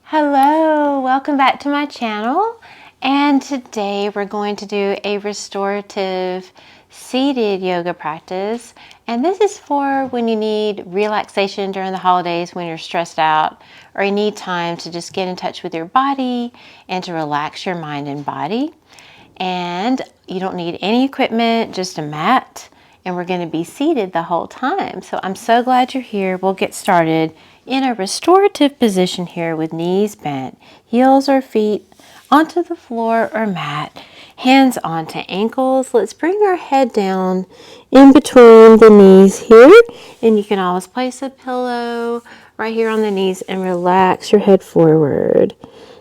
Hello, welcome back to my channel, and today we're going to do a restorative seated yoga practice, and this is for when you need relaxation during the holidays, when you're stressed out, or you need time to just get in touch with your body and to relax your mind and body. And you don't need any equipment, just a mat, and we're going to be seated the whole time. So I'm so glad you're here. We'll get started in a restorative position here with knees bent, heels or feet onto the floor or mat, hands onto ankles. Let's bring our head down in between the knees here, and you can always place a pillow right here on the knees and relax your head forward.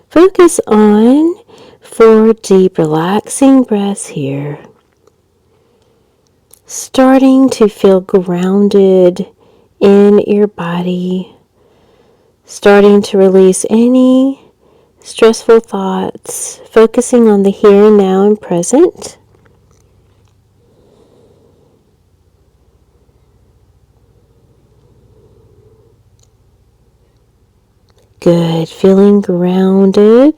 Focus on 4 deep relaxing breaths here. Starting to feel grounded in your body. Starting to release any stressful thoughts. Focusing on the here and now and present. Good. Feeling grounded.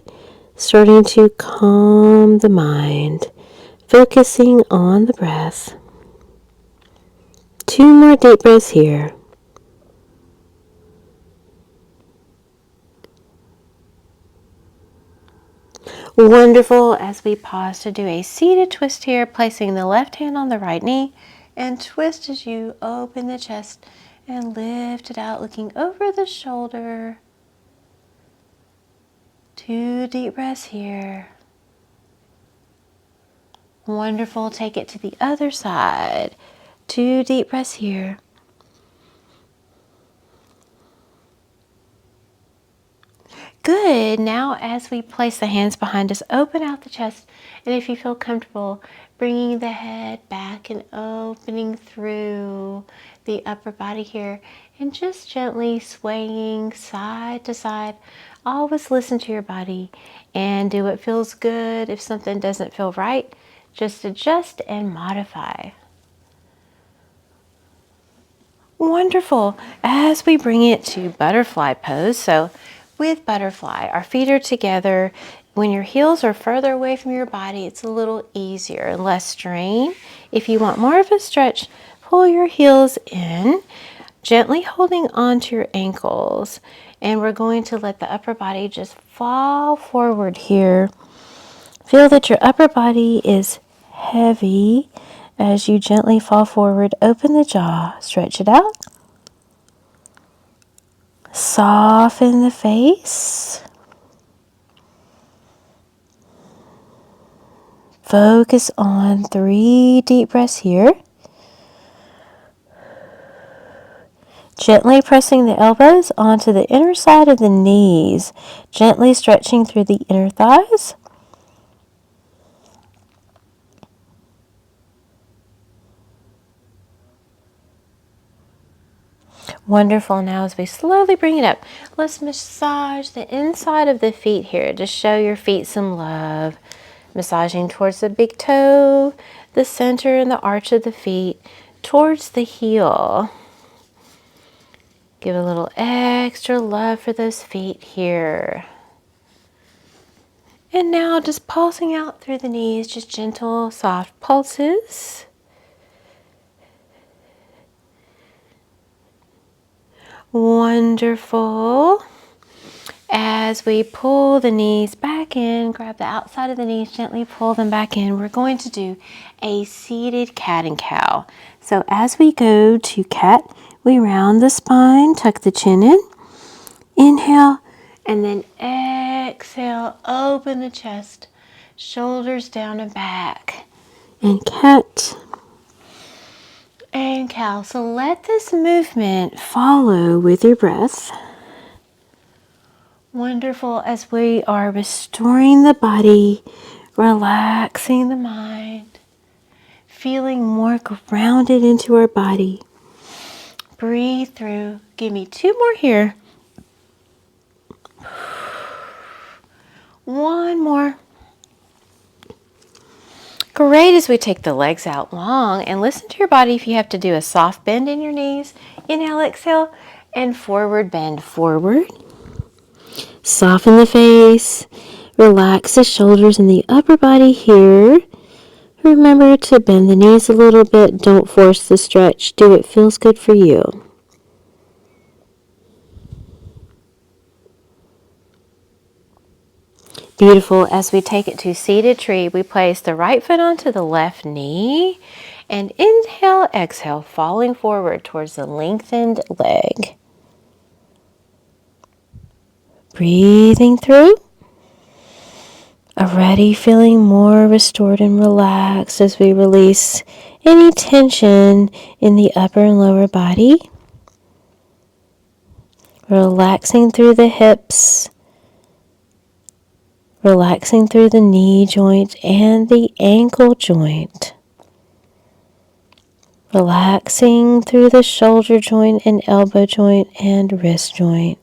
Starting to calm the mind. Focusing on the breath. 2 more deep breaths here. Wonderful. As we pause to do a seated twist here, placing the left hand on the right knee, and twist as you open the chest and lift it out, looking over the shoulder. 2 deep breaths here. Wonderful. Take it to the other side. 2 deep breaths here. Good. Now as we place the hands behind us, open out the chest, and if you feel comfortable, bringing the head back and opening through the upper body here, and just gently swaying side to side. Always listen to your body and do what feels good. If something doesn't feel right, just adjust and modify. Wonderful. As we bring it to butterfly pose, so with butterfly, our feet are together. When your heels are further away from your body, it's a little easier and less strain. If you want more of a stretch, pull your heels in, gently holding onto your ankles. And we're going to let the upper body just fall forward here. Feel that your upper body is heavy as you gently fall forward. Open the jaw, stretch it out. Soften the face. Focus on 3 deep breaths here. Gently pressing the elbows onto the inner side of the knees. Gently stretching through the inner thighs. Wonderful. Now as we slowly bring it up, let's massage the inside of the feet here to show your feet some love. Massaging towards the big toe, the center and the arch of the feet, towards the heel. Give a little extra love for those feet here. And now just pulsing out through the knees, just gentle, soft pulses. Wonderful. As we pull the knees back in, grab the outside of the knees, gently pull them back in. We're going to do a seated cat and cow. So as we go to cat, we round the spine, tuck the chin in. Inhale, and then exhale, open the chest, shoulders down and back. And cat and cow. So let this movement follow with your breath. Wonderful. As we are restoring the body, relaxing the mind, feeling more grounded into our body. Breathe through. Give me 2 more here. 1 more. Great. As we take the legs out long, and listen to your body if you have to do a soft bend in your knees. Inhale, exhale, and forward bend forward. Soften the face. Relax the shoulders and the upper body here. Remember to bend the knees a little bit. Don't force the stretch. Do what feels good for you. Beautiful. As we take it to seated tree, we place the right foot onto the left knee and inhale, exhale, falling forward towards the lengthened leg. Breathing through. Already feeling more restored and relaxed as we release any tension in the upper and lower body. Relaxing through the hips. Relaxing through the knee joint and the ankle joint. Relaxing through the shoulder joint and elbow joint and wrist joint.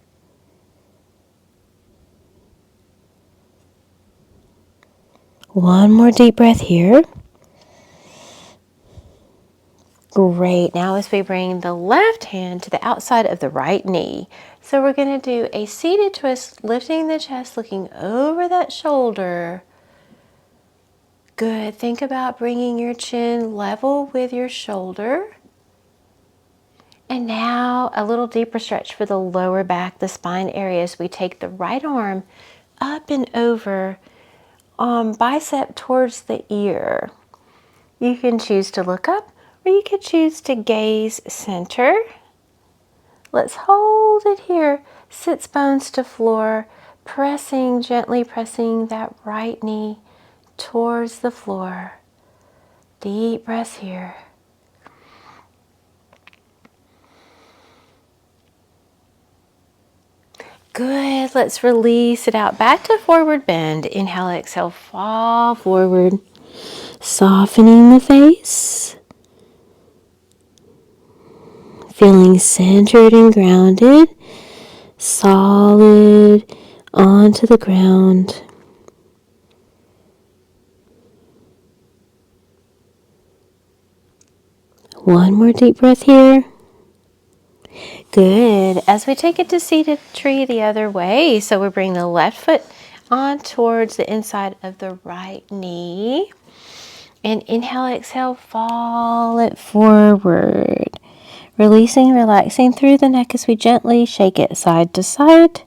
One more deep breath here. Great. Now as we bring the left hand to the outside of the right knee. So we're going to do a seated twist, lifting the chest, looking over that shoulder. Good. Think about bringing your chin level with your shoulder. And now a little deeper stretch for the lower back, the spine area, as we take the right arm up and over, bicep towards the ear. You can choose to look up or you could choose to gaze center. Let's hold it here. Sits bones to floor, gently pressing that right knee towards the floor. Deep breaths here. Good. Let's release it out. Back to forward bend. Inhale, exhale, fall forward. Softening the face. Feeling centered and grounded. Solid onto the ground. One more deep breath here. Good. As we take it to seated tree the other way, so we bring the left foot on towards the inside of the right knee. And inhale, exhale, fall it forward. Releasing, relaxing through the neck as we gently shake it side to side.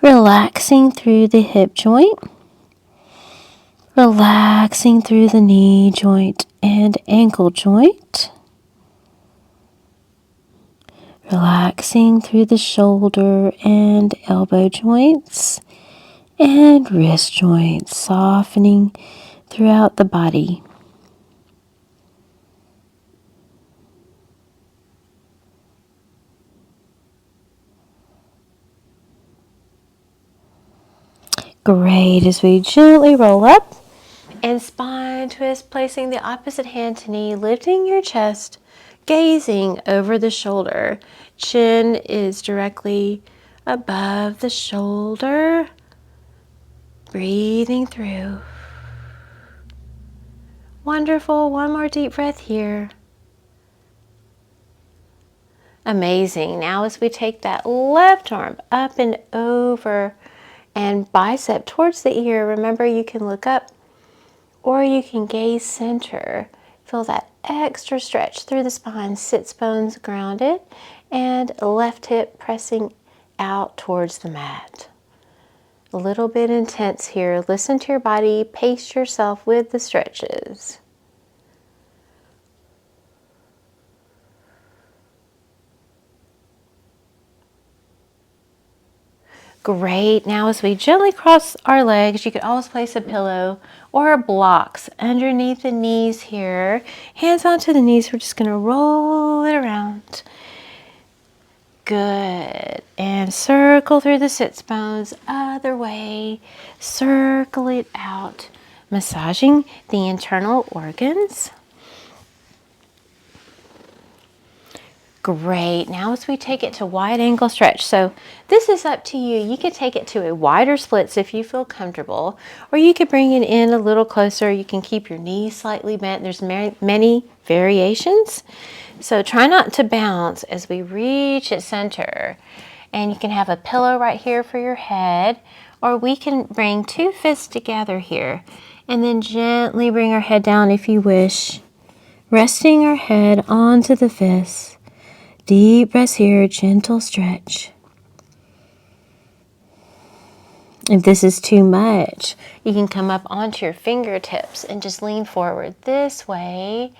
Relaxing through the hip joint. Relaxing through the knee joint and ankle joint. Relaxing through the shoulder and elbow joints and wrist joints, softening throughout the body. Great. As we gently roll up and spine twist, placing the opposite hand to knee, lifting your chest, gazing over the shoulder. Chin is directly above the shoulder. Breathing through. Wonderful. One more deep breath here. Amazing. Now as we take that left arm up and over and bicep towards the ear, remember you can look up or you can gaze center. Feel that extra stretch through the spine, sits bones grounded, and left hip pressing out towards the mat. A little bit intense here. Listen to your body, pace yourself with the stretches. Great. Now as we gently cross our legs, you could always place a pillow or blocks underneath the knees here. Hands onto the knees. We're just going to roll it around. Good. And circle through the sits bones. Other way. Circle it out. Massaging the internal organs. Great. Now as we take it to wide angle stretch. So this is up to you. You could take it to a wider splits if you feel comfortable, or you could bring it in a little closer. You can keep your knees slightly bent. There's many variations. So try not to bounce as we reach at center. And you can have a pillow right here for your head, or we can bring 2 fists together here and then gently bring our head down if you wish, resting our head onto the fists. Deep breaths here, gentle stretch. If this is too much, you can come up onto your fingertips and just lean forward this way.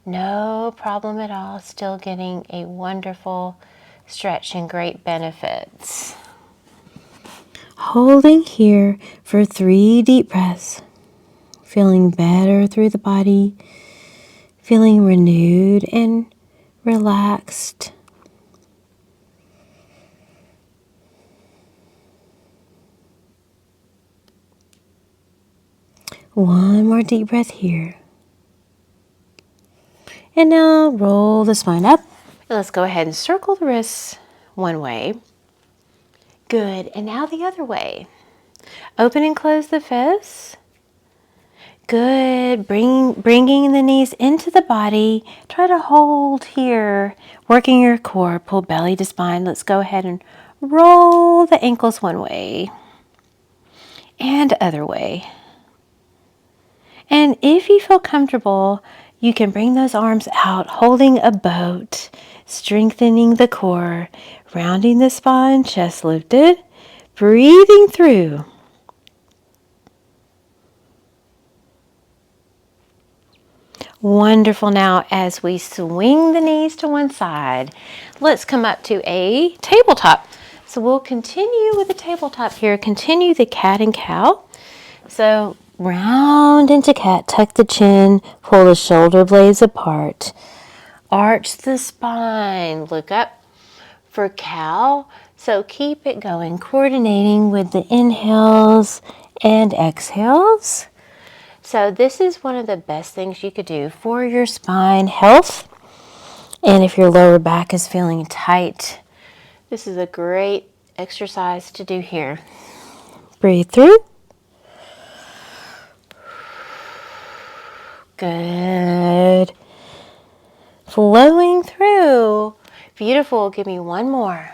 No problem at all. Still getting a wonderful stretch and great benefits. Holding here for 3 deep breaths. Feeling better through the body. Feeling renewed and relaxed. One more deep breath here. And now roll the spine up. And let's go ahead and circle the wrists one way. Good. And now the other way. Open and close the fists. Good. Bringing the knees into the body. Try to hold here. Working your core. Pull belly to spine. Let's go ahead and roll the ankles one way. And other way. And if you feel comfortable, you can bring those arms out, holding a boat, strengthening the core, rounding the spine, chest lifted, breathing through. Wonderful. Now, as we swing the knees to one side, let's come up to a tabletop. So we'll continue with the tabletop here. Continue the cat and cow. So round into cat, tuck the chin, pull the shoulder blades apart, arch the spine, look up for cow. So keep it going, coordinating with the inhales and exhales. So this is one of the best things you could do for your spine health. And if your lower back is feeling tight, this is a great exercise to do here. Breathe through. Good. Flowing through. Beautiful. Give me one more.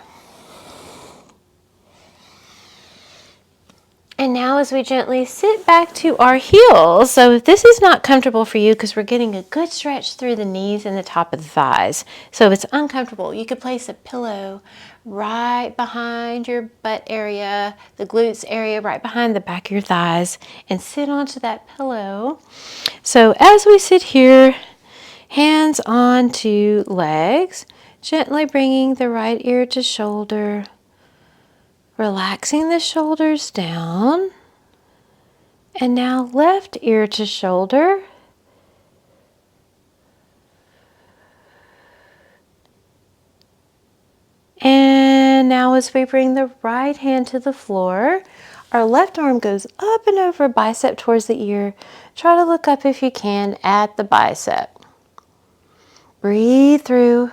And now as we gently sit back to our heels, so if this is not comfortable for you, because we're getting a good stretch through the knees and the top of the thighs. So if it's uncomfortable, you could place a pillow right behind your butt area, the glutes area, right behind the back of your thighs, and sit onto that pillow. So as we sit here, hands onto legs, gently bringing the right ear to shoulder, relaxing the shoulders down, and now left ear to shoulder. And now as we bring the right hand to the floor, our left arm goes up and over bicep towards the ear. Try to look up if you can at the bicep. Breathe through.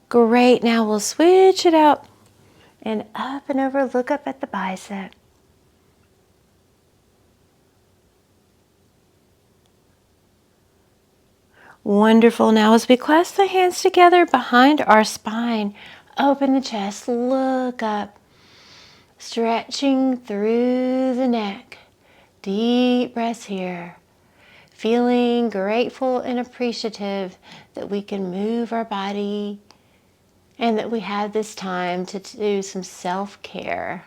Great. Now we'll switch it out and up and over. Look up at the bicep. Wonderful. Now as we clasp the hands together behind our spine, open the chest, look up, stretching through the neck. Deep breaths here. Feeling grateful and appreciative that we can move our body and that we have this time to do some self-care.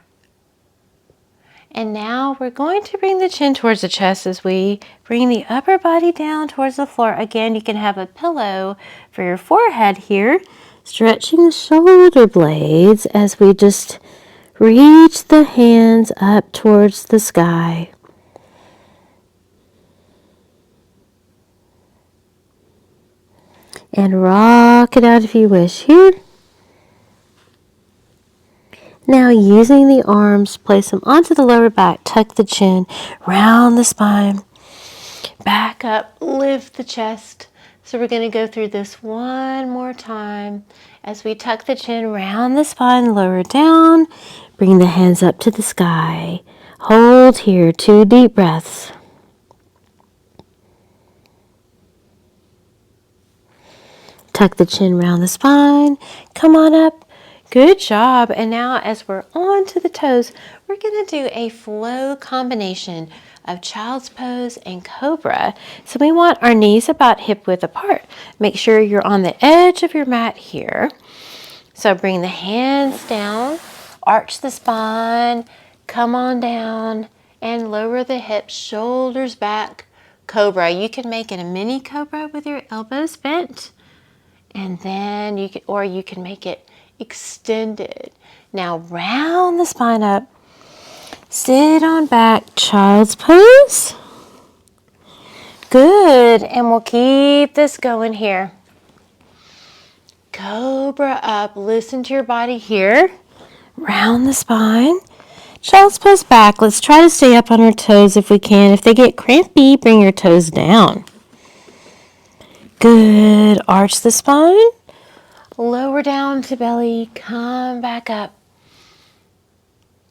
And now we're going to bring the chin towards the chest as we bring the upper body down towards the floor. Again, you can have a pillow for your forehead here, stretching the shoulder blades as we just reach the hands up towards the sky. And rock it out if you wish here. Now using the arms, place them onto the lower back, tuck the chin, round the spine, back up, lift the chest. So we're going to go through this one more time as we tuck the chin, round the spine, lower down, bring the hands up to the sky. Hold here, 2 deep breaths. Tuck the chin round the spine. Come on up. Good job. And now as we're on to the toes, we're going to do a flow combination of child's pose and cobra. So we want our knees about hip width apart. Make sure you're on the edge of your mat here. So bring the hands down, arch the spine, come on down, and lower the hips, shoulders back. Cobra. You can make it a mini cobra with your elbows bent. And then you can make it extended. Now round the spine up. Sit on back, child's pose. Good, and we'll keep this going here. Cobra up, listen to your body here. Round the spine. Child's pose back. Let's try to stay up on our toes if we can. If they get crampy, bring your toes down. Good, arch the spine. Lower down to belly, come back up.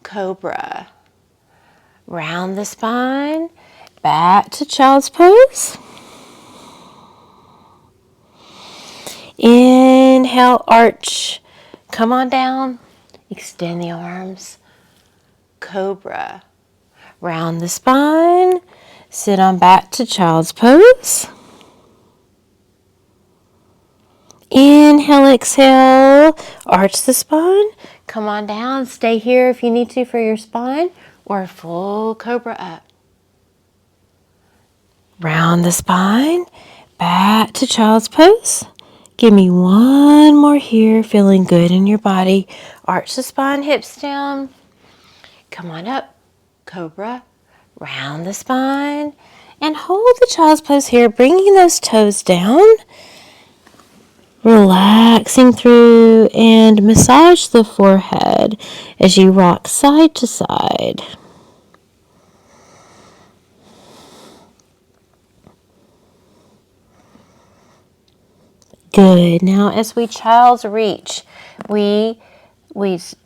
Cobra. Round the spine, back to child's pose. Inhale, arch. Come on down, extend the arms. Cobra. Round the spine, sit on back to child's pose. Inhale, exhale, arch the spine. Come on down, stay here if you need to for your spine, or full cobra up. Round the spine, back to child's pose. Give me one more here, feeling good in your body. Arch the spine, hips down. Come on up, cobra. Round the spine, and hold the child's pose here, bringing those toes down. Relaxing through and massage the forehead as you rock side to side. Good. Now as we child's reach, we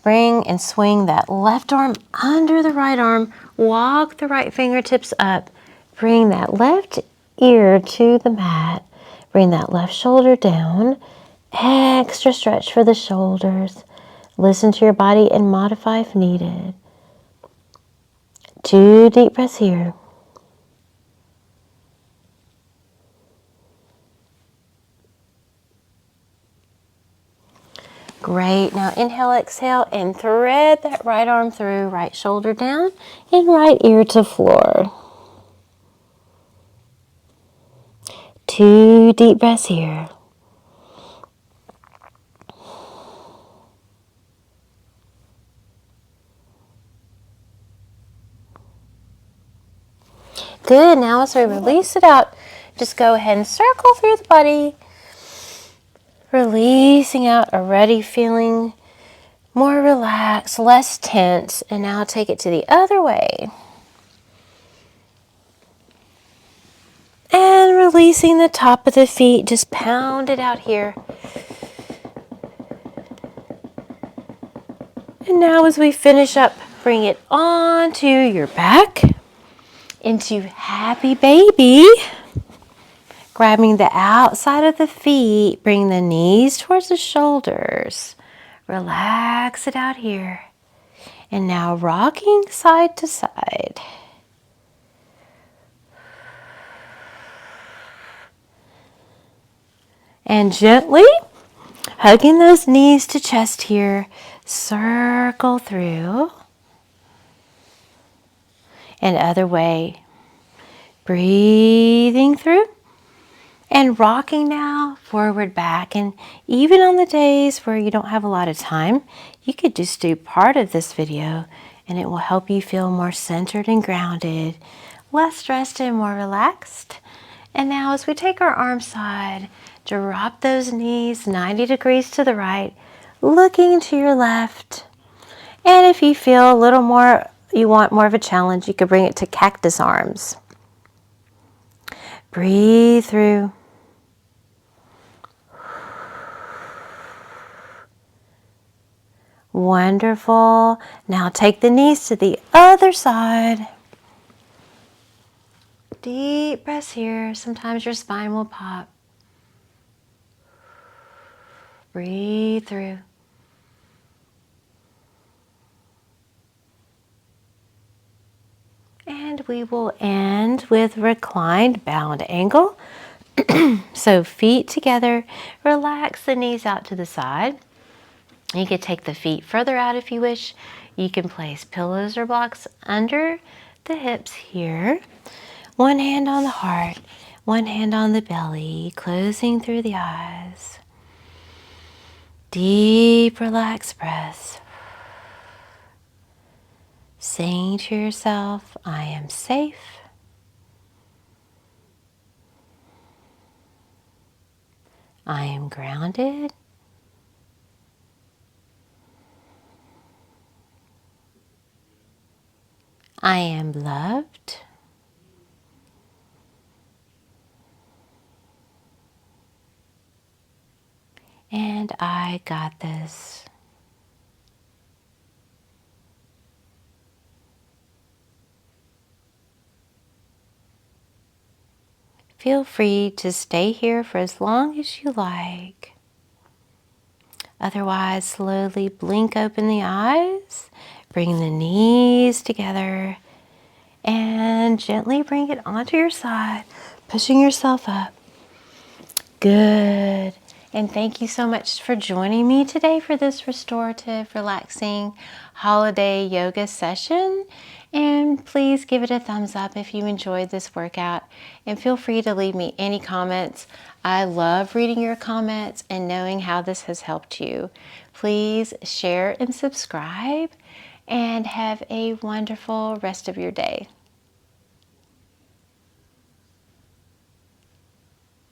bring and swing that left arm under the right arm, walk the right fingertips up, bring that left ear to the mat, bring that left shoulder down, extra stretch for the shoulders. Listen to your body and modify if needed. 2 deep breaths here. Great. Now inhale, exhale, and thread that right arm through, right shoulder down, and right ear to floor. 2 deep breaths here. Good. Now as we release it out, just go ahead and circle through the body. Releasing out, already feeling more relaxed, less tense. And now take it to the other way. And releasing the top of the feet, just pound it out here. And now as we finish up, bring it onto your back, into happy baby. Grabbing the outside of the feet, bring the knees towards the shoulders. Relax it out here. And now rocking side to side. And gently hugging those knees to chest here, circle through. And other way. Breathing through. And rocking now, forward, back. And even on the days where you don't have a lot of time, you could just do part of this video and it will help you feel more centered and grounded, less stressed and more relaxed. And now as we take our arm side, drop those knees 90 degrees to the right, looking to your left. And if you feel a little more, you want more of a challenge, you could bring it to cactus arms. Breathe through. Wonderful. Now take the knees to the other side. Deep breaths here. Sometimes your spine will pop. Breathe through. And we will end with reclined bound angle. So feet together, relax the knees out to the side. You can take the feet further out if you wish. You can place pillows or blocks under the hips here. One hand on the heart, one hand on the belly, closing through the eyes. Deep, relaxed breaths. Saying to yourself, I am safe. I am grounded. I am loved. And I got this. Feel free to stay here for as long as you like. Otherwise, slowly blink open the eyes, bring the knees together, and gently bring it onto your side, pushing yourself up. Good. And thank you so much for joining me today for this restorative, relaxing holiday yoga session. And please give it a thumbs up if you enjoyed this workout. And feel free to leave me any comments. I love reading your comments and knowing how this has helped you. Please share and subscribe, and have a wonderful rest of your day.